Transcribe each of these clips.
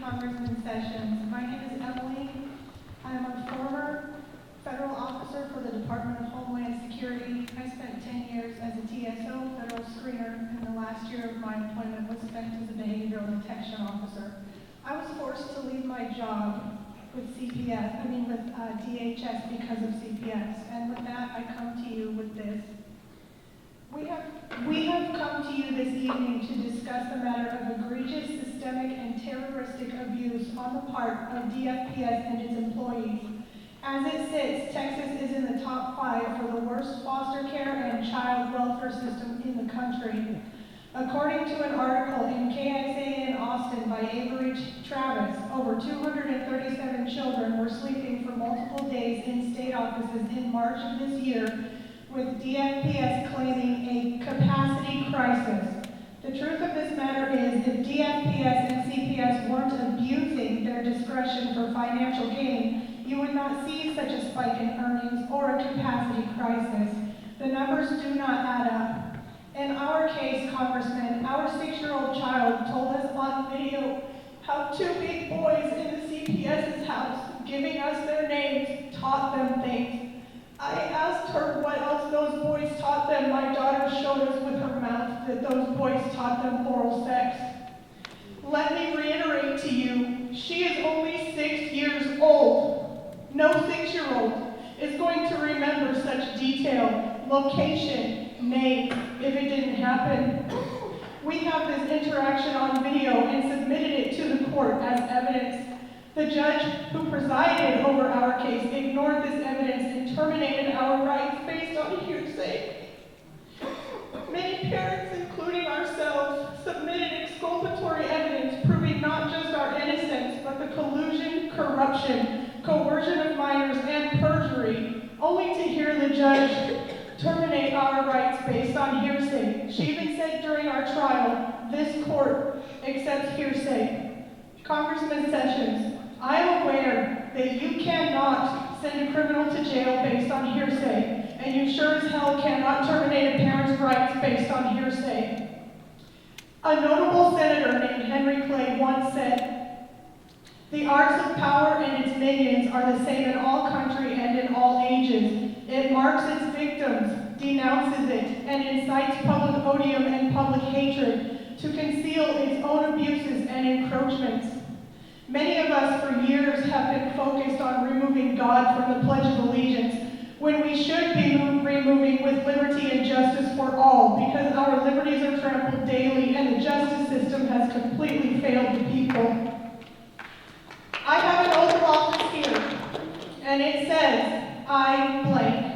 Congressman Sessions. My name is Emily. I am a former federal officer for the Department of Homeland Security. I spent 10 years as a TSO, federal screener, and the last year of my employment was spent as a behavioral detection officer. I was forced to leave my job with DHS because of CPS. And with that, I come to you with this. We have come to you this evening to discuss the matter of egregious, systemic, and terroristic abuse on the part of DFPS and its employees. As it sits, Texas is in the top 5 for the worst foster care and child welfare system in the country. According to an article in KXA in Austin by Avery Travis, over 237 children were sleeping for multiple days in state offices in March of this year, with DFPS claiming a capacity crisis. The truth of this matter is, if DFPS and CPS weren't abusing their discretion for financial gain, you would not see such a spike in earnings or a capacity crisis. The numbers do not add up. In our case, Congressman, our 6-year-old child told us on video how 2 big boys in the CPS's house, giving us their names, taught them things. I asked her what else those boys taught them. My daughter showed us with her mouth that those boys taught them oral sex. Let me reiterate to you, she is only 6 years old. No 6-year-old is going to remember such detail, location, name, if it didn't happen. We have this interaction on video and submitted it to the court as evidence. The judge who presided over our case ignored this evidence and terminated our rights based on hearsay. Many parents, including ourselves, submitted exculpatory evidence proving not just our innocence, but the collusion, corruption, coercion of minors, and perjury, only to hear the judge terminate our rights based on hearsay. She even said during our trial, this court accepts hearsay. Congressman Sessions, I am aware that you cannot send a criminal to jail based on hearsay, and you sure as hell cannot terminate a parent's rights based on hearsay. A notable senator named Henry Clay once said, "The arts of power and its minions are the same in all country and in all ages. It marks its victims, denounces it, and incites public odium and public hatred to conceal its own abuses and encroachments." Many of us for years have been focused on removing God from the Pledge of Allegiance, when we should be removing with liberty and justice for all, because our liberties are trampled daily and the justice system has completely failed the people. I have an oath of office here, and it says, I blank.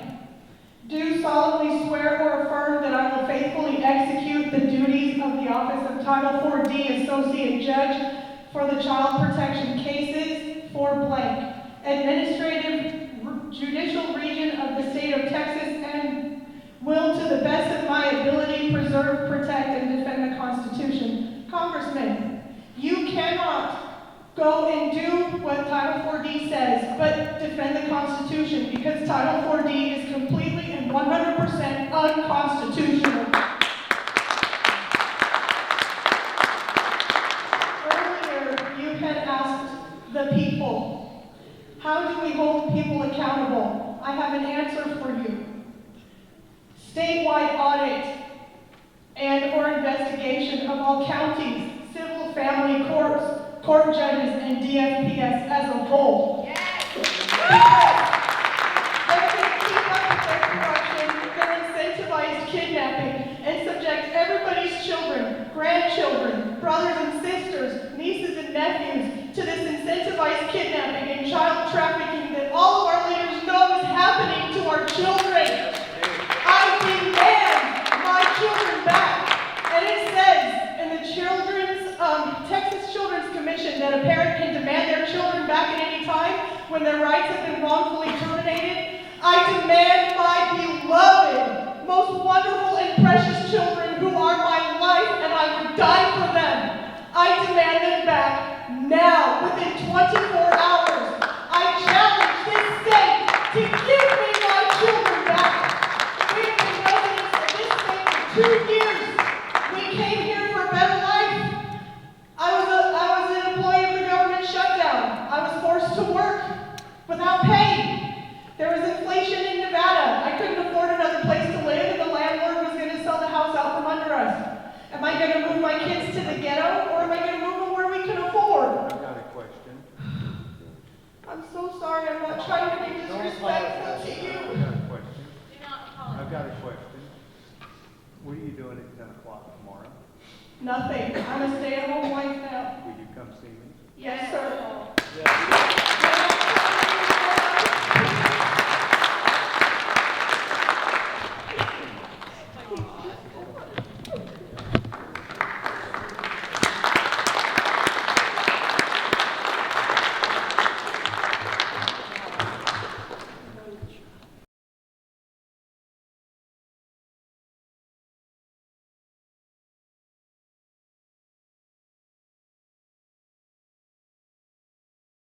Do solemnly swear or affirm that I will faithfully execute the duties of the office of Title 4D Associate Judge for the child protection cases for blank, Administrative Judicial Region of the State of Texas, and will, to the best of my ability, preserve, protect, and defend the Constitution. Congressman, you cannot go and do what Title 4D says, but defend the Constitution, because Title 4D is completely and 100% unconstitutional. Earlier, you had asked the people, how do we hold people accountable? I have an answer for you. Statewide audit and or investigation of all counties, civil family courts, court judges, and DFPS as a whole. Yes. They're going to keep up with their corruption, their incentivized kidnapping, and subject everybody's children, grandchildren, brothers and sisters, nieces and nephews to this incentivized kidnapping and child trafficking that all of our leaders know is happening to our children. I demand my children back. And it says in the Texas Children's Commission that a parent can demand their children back at any time when their rights have been wrongfully terminated. I demand my beloved, most wonderful and precious children who are my life, and I would die for them. I demand them back now, within 24